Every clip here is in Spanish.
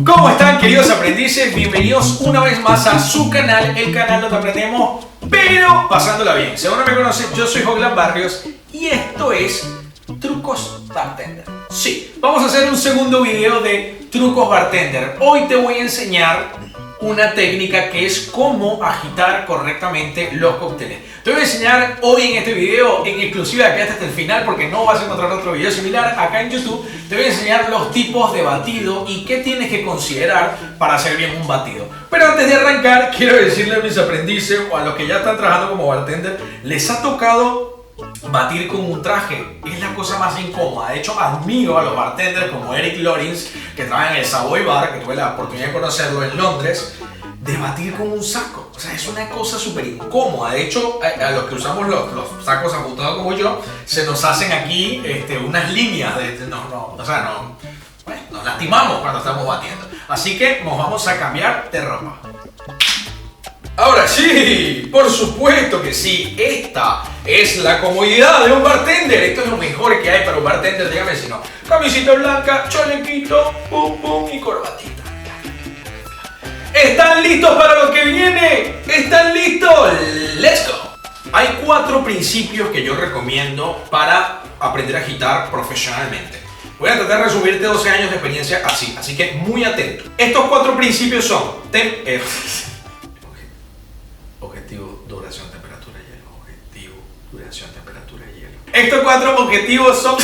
¿Cómo están, queridos aprendices? Bienvenidos una vez más a su canal, el canal donde aprendemos, pero pasándola bien. Si aún no me conocen, yo soy Joglan Barrios y esto es Trucos Bartender. Sí, vamos a hacer un segundo video de Trucos Bartender. Hoy te voy a enseñar una técnica que es cómo agitar correctamente los cócteles. Te voy a enseñar hoy en este video, en exclusiva, quédate hasta el final porque no vas a encontrar otro video similar acá en YouTube. Te voy a enseñar los tipos de batido y qué tienes que considerar para hacer bien un batido. Pero antes de arrancar, quiero decirle a mis aprendices o a los que ya están trabajando como bartender, les ha tocado batir con un traje. Es la cosa más incómoda. De hecho, admiro a los bartenders como Eric Lawrence, que trabaja en el Savoy Bar, que tuve la oportunidad de conocerlo en Londres, de batir con un saco. O sea, es una cosa súper incómoda. De hecho, a los que usamos los sacos ajustados como yo, se nos hacen aquí unas líneas nos lastimamos cuando estamos batiendo. Así que nos vamos a cambiar de ropa. Ahora sí, por supuesto que sí, esta es la comodidad de un bartender. Esto es lo mejor que hay para un bartender, dígame si no. Camisita blanca, chalequito, pum pum y corbatita. ¿Están listos para lo que viene? ¿Están listos? ¡Let's go! Hay 4 principios que yo recomiendo para aprender a agitar profesionalmente. Voy a tratar de resumirte 12 años de experiencia así que muy atento. Estos 4 principios son objetivo, duración, temperatura, hielo. Objetivo, duración, temperatura, hielo. Estos 4 objetivos son...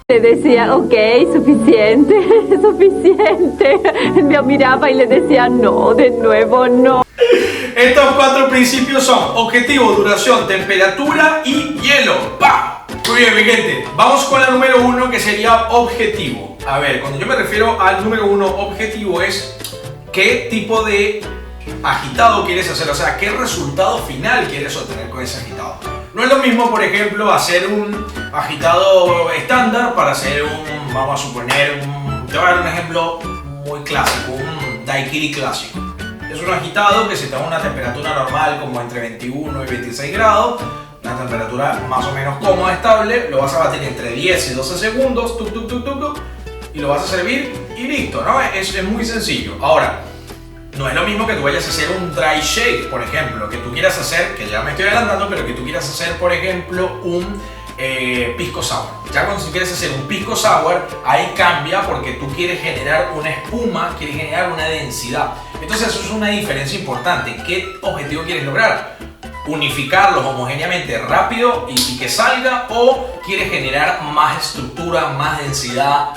Le decía, ok, suficiente, suficiente. Me miraba y le decía, no, de nuevo, no. Estos 4 principios son objetivo, duración, temperatura y hielo. ¡Pam! Muy bien, mi gente. Vamos con la número 1, que sería objetivo. A ver, cuando yo me refiero al número 1, objetivo es qué tipo de agitado quieres hacer, o sea, qué resultado final quieres obtener con ese agitado. No es lo mismo, por ejemplo, hacer un agitado estándar para hacer vamos a suponer, te voy a dar un ejemplo muy clásico, un daiquiri clásico. Es un agitado que se te da una temperatura normal como entre 21 y 26 grados, una temperatura más o menos cómoda, estable, lo vas a batir entre 10 y 12 segundos, y lo vas a servir y listo, ¿no? Es muy sencillo. Ahora, no es lo mismo que tú vayas a hacer un dry shake, por ejemplo, que tú quieras hacer, que ya me estoy adelantando, pero que tú quieras hacer, por ejemplo, un pisco sour. Ya cuando quieres hacer un pisco sour, ahí cambia porque tú quieres generar una espuma, quieres generar una densidad. Entonces eso es una diferencia importante. ¿Qué objetivo quieres lograr? ¿Unificarlos homogéneamente rápido y que salga, o quieres generar más estructura, más densidad?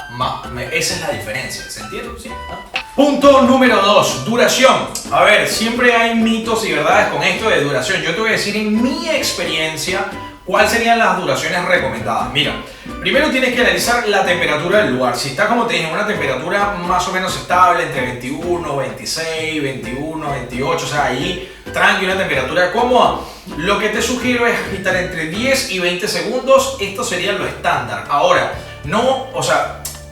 Esa es la diferencia, ¿se entiende? ¿Sí? ¿No? Punto número 2, duración. A ver, siempre hay mitos y verdades con esto de duración. Yo te voy a decir en mi experiencia cuáles serían las duraciones recomendadas. Mira, primero tienes que analizar la temperatura del lugar. Si está, como te dije, en una temperatura más o menos estable, entre 21, 26, 21, 28, o sea, ahí tranqui, una temperatura cómoda, lo que te sugiero es agitar entre 10 y 20 segundos. Esto sería lo estándar. Ahora,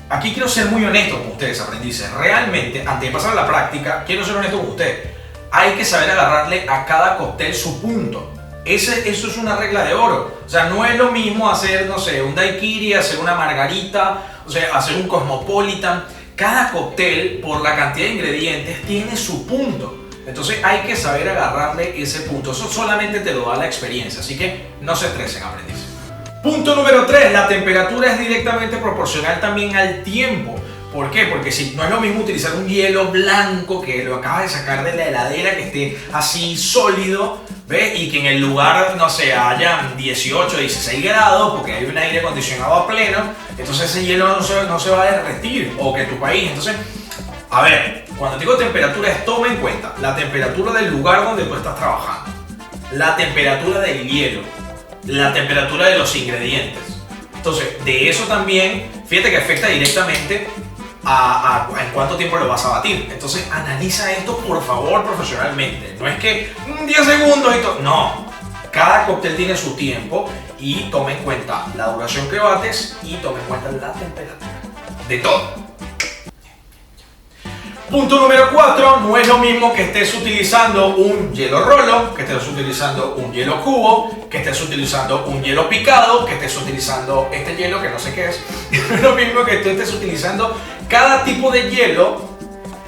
aquí quiero ser muy honesto con ustedes, aprendices. Realmente, antes de pasar a la práctica, quiero ser honesto con ustedes. Hay que saber agarrarle a cada cóctel su punto. Eso es una regla de oro. O sea, no es lo mismo hacer, no sé, un daiquiri, hacer una margarita, o sea, hacer un cosmopolitan. Cada cóctel, por la cantidad de ingredientes, tiene su punto. Entonces hay que saber agarrarle ese punto. Eso solamente te lo da la experiencia. Así que no se estresen, aprendices. Punto número 3, la temperatura es directamente proporcional también al tiempo. ¿Por qué? Porque si no es lo mismo utilizar un hielo blanco que lo acabas de sacar de la heladera, que esté así sólido, ¿ves? Y que en el lugar, no sé, hayan 18, 16 grados, porque hay un aire acondicionado a pleno, entonces ese hielo no se va a derretir, o que tu país, entonces, a ver, cuando digo temperatura, toma en cuenta la temperatura del lugar donde tú estás trabajando, la temperatura del hielo, la temperatura de los ingredientes. Entonces, de eso también, fíjate que afecta directamente en cuánto tiempo lo vas a batir. Entonces, analiza esto, por favor, profesionalmente. No es que 10 segundos y todo. No. Cada cóctel tiene su tiempo y toma en cuenta la duración que bates y toma en cuenta la temperatura. De todo. Punto número 4, no es lo mismo que estés utilizando un hielo rolo, que estés utilizando un hielo cubo, que estés utilizando un hielo picado, que estés utilizando este hielo que no sé qué es. No es lo mismo que tú estés utilizando cada tipo de hielo,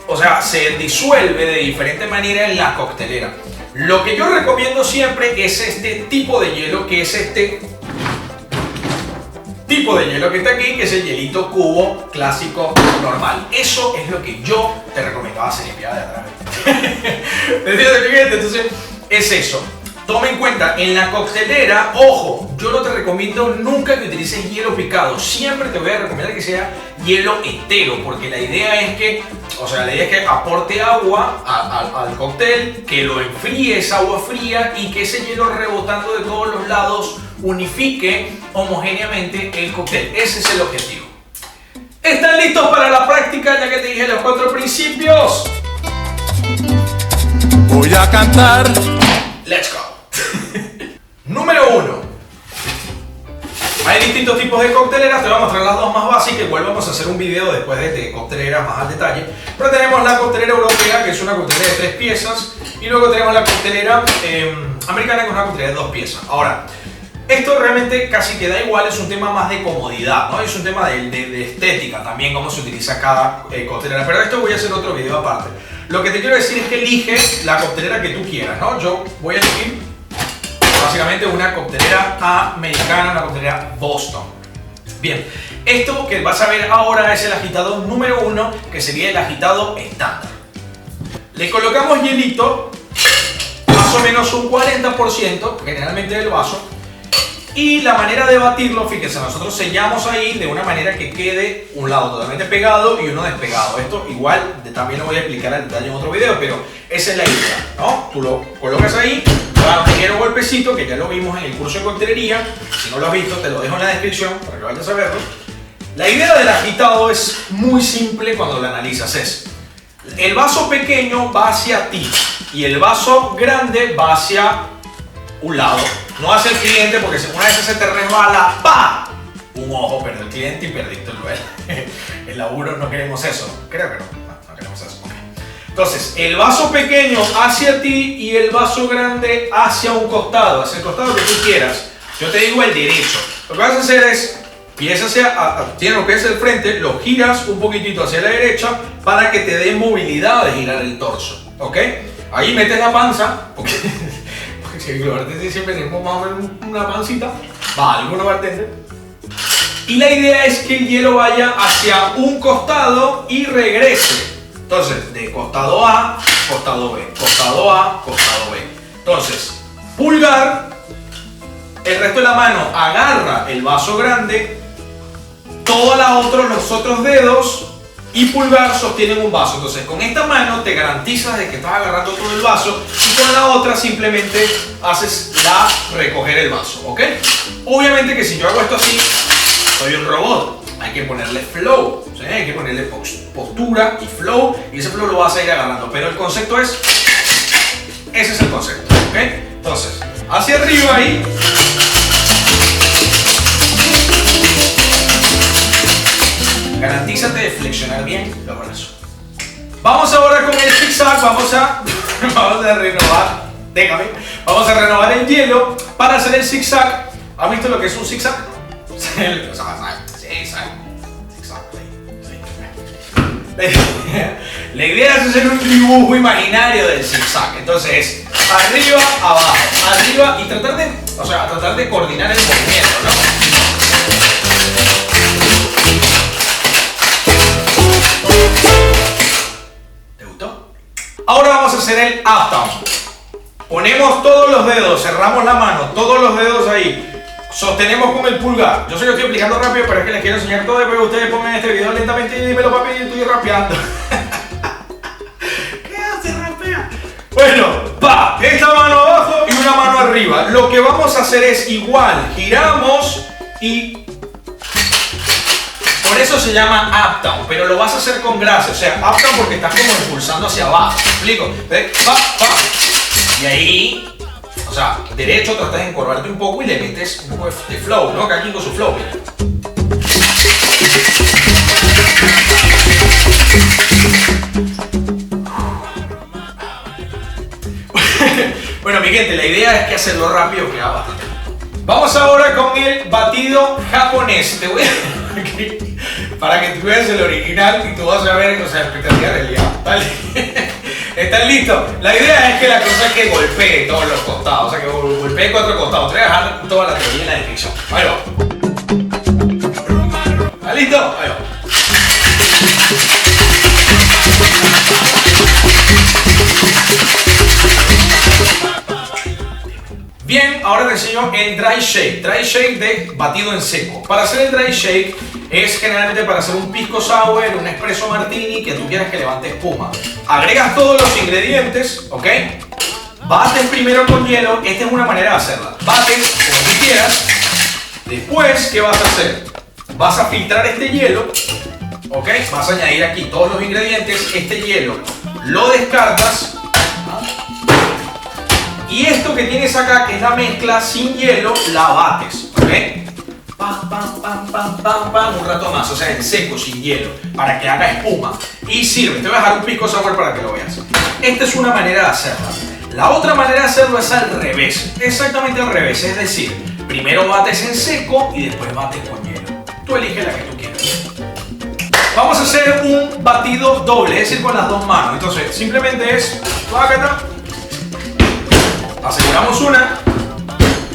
o sea, se disuelve de diferente manera en la coctelera. Lo que yo recomiendo siempre es este tipo de hielo, que es este tipo de hielo que está aquí, que es el hielito cubo clásico normal. Eso es lo que yo te recomiendo. Se limpiaba de atrás. Entonces, es eso. Toma en cuenta, en la coctelera, ojo, yo no te recomiendo nunca que utilices hielo picado. Siempre te voy a recomendar que sea hielo entero, porque la idea es que, aporte agua al cóctel, que lo enfríe esa agua fría y que ese hielo rebotando de todos los lados unifique homogéneamente el cóctel. Ese es el objetivo. ¿Están listos para la práctica? Ya que te dije los 4 principios. Voy a cantar. Let's go. Número 1. Hay distintos tipos de cocteleras, te voy a mostrar las dos más básicas, igual vamos a hacer un video después de cocteleras más al detalle. Pero tenemos la coctelera europea, que es una coctelera de 3 piezas, y luego tenemos la coctelera americana, que es una coctelera de 2 piezas. Ahora, esto realmente casi que da igual, es un tema más de comodidad, ¿no? Es un tema de estética también, cómo se utiliza cada coctelera, pero esto voy a hacer otro video aparte. Lo que te quiero decir es que elige la coctelera que tú quieras, ¿no? Yo voy a elegir básicamente una coctelera americana, una coctelera Boston. Bien, esto que vas a ver ahora es el agitado número 1, que sería el agitado estándar. Le colocamos hielito, más o menos un 40% generalmente del vaso. Y la manera de batirlo, fíjense, nosotros sellamos ahí de una manera que quede un lado totalmente pegado y uno despegado. Esto igual también lo voy a explicar al detalle en otro video, pero esa es la idea, ¿no? Tú lo colocas ahí, da un ligero golpecito, que ya lo vimos en el curso de coctelería. Si no lo has visto, te lo dejo en la descripción para que vayas a verlo. La idea del agitado es muy simple cuando lo analizas. Es el vaso pequeño va hacia ti y el vaso grande va hacia un lado. No hacia el cliente, porque si una vez se te resbala, ¡pa! Un ojo, perdió el cliente y perdiste el laburo. No queremos eso. Creo que no queremos eso. Okay. Entonces, el vaso pequeño hacia ti y el vaso grande hacia un costado, hacia el costado que tú quieras. Yo te digo el derecho. Lo que vas a hacer es, tienes lo que es el frente, lo giras un poquitito hacia la derecha para que te dé movilidad de girar el torso. ¿Ok? Ahí metes la panza. Okay. Si los bartenders siempre tenemos más o menos una pancita, algunos bartenders. Y la idea es que el hielo vaya hacia un costado y regrese. Entonces, de costado A, costado B, costado A, costado B. Entonces, pulgar, el resto de la mano agarra el vaso grande, todos los otros dedos y pulgar sostienen un vaso. Entonces, con esta mano te garantizas de que estás agarrando todo el vaso y con la otra simplemente haces recoger el vaso, ¿ok? Obviamente que si yo hago esto así, soy un robot. Hay que ponerle flow, ¿sí? Hay que ponerle postura y flow, y ese flow lo vas a ir agarrando. Pero el concepto es, ese es el concepto, ¿ok? Entonces, hacia arriba ahí. Garantízate de flexionar bien los brazos. Vamos ahora con el zigzag, vamos a renovar, vamos a renovar el hielo para hacer el zigzag. ¿Has visto lo que es un zigzag? La idea es hacer un dibujo imaginario del zigzag. Entonces es arriba, abajo, arriba y tratar de coordinar el movimiento, ¿no? ¿Te gustó? Ahora vamos a hacer el up down. Ponemos todos los dedos, cerramos la mano, todos los dedos ahí. Sostenemos con el pulgar. Yo sé que lo estoy explicando rápido, pero es que les quiero enseñar todo. Después ustedes pongan este video lentamente y dímelo, papi, y estoy rapeando. ¿Qué hace rapea? Bueno, esta mano abajo y una mano arriba. Lo que vamos a hacer es igual, giramos y por eso se llama up down, pero lo vas a hacer con gracia. O sea, up down porque estás como impulsando hacia abajo. ¿Me explico? Y ahí, o sea, derecho, tratas de encorvarte un poco y le metes un poco de flow, ¿no? Cada quien con su flow. Mira. mi gente, la idea es que hacerlo rápido queda bastante. Vamos ahora con el batido japonés. Te voy a... para que tú veas el original y tú vas a ver, o sea, expectativa de realidad. ¿Vale? ¿Están listos? La idea es que la cosa es que golpee todos los costados, o sea, que golpee 4 costados. Te voy a dejar toda la teoría en la descripción. Ahí va. ¿Está listo? Ahí va. Bien, ahora te enseño el dry shake. Dry shake de batido en seco. Para hacer el dry shake es generalmente para hacer un pisco sour, un espresso martini que tú quieras que levante espuma. Agregas todos los ingredientes, ¿ok? Bates primero con hielo. Esta es una manera de hacerla. Bates como tú quieras. Después, ¿qué vas a hacer? Vas a filtrar este hielo, ¿ok? Vas a añadir aquí todos los ingredientes. Este hielo lo descartas. Y esto que tienes acá, que es la mezcla sin hielo, la bates, ¿ok? Pam, pam, pam, pam, pam, pam, un rato más, o sea, en seco, sin hielo, para que haga espuma. Y sirve, te voy a dejar un pisco sour para que lo veas. Esta es una manera de hacerla. La otra manera de hacerlo es al revés, exactamente al revés, es decir, primero bates en seco y después bates con hielo. Tú eliges la que tú quieras. Vamos a hacer un batido doble, es decir, con las dos manos. Entonces, simplemente es... aseguramos una,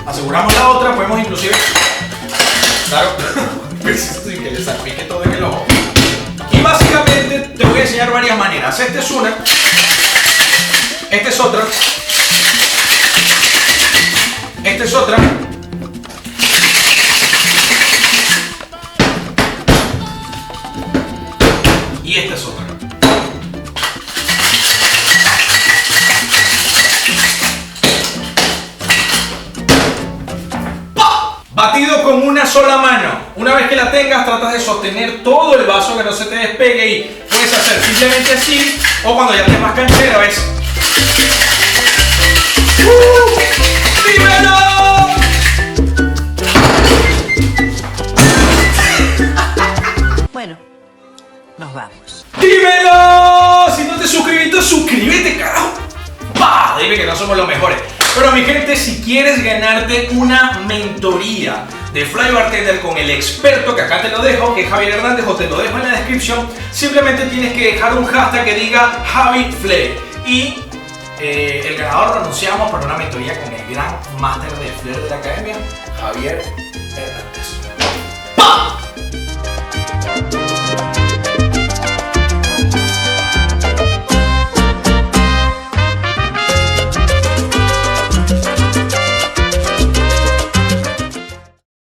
aseguramos la otra, podemos inclusive, claro, que le salpique todo en el ojo. Y básicamente te voy a enseñar varias maneras. Esta es una, esta es otra, esta es otra, y esta es otra. Batido con una sola mano. Una vez que la tengas, tratas de sostener todo el vaso, que no se te despegue, y puedes hacer simplemente así, o cuando ya estés más canchera, ¿ves? ¡Dímelo! Bueno, nos vamos. ¡Dímelo! Si no te suscribiste, suscríbete, carajo. ¡Pah! Dime que no somos los mejores. Pero mi gente, si quieres ganarte una mentoría de Fly Bartender con el experto, que acá te lo dejo, que es Javier Hernández, o te lo dejo en la descripción, simplemente tienes que dejar un hashtag que diga JaviFlair. Y el ganador lo anunciamos para una mentoría con el gran máster de Flair de la academia, Javier Hernández. ¡Pah!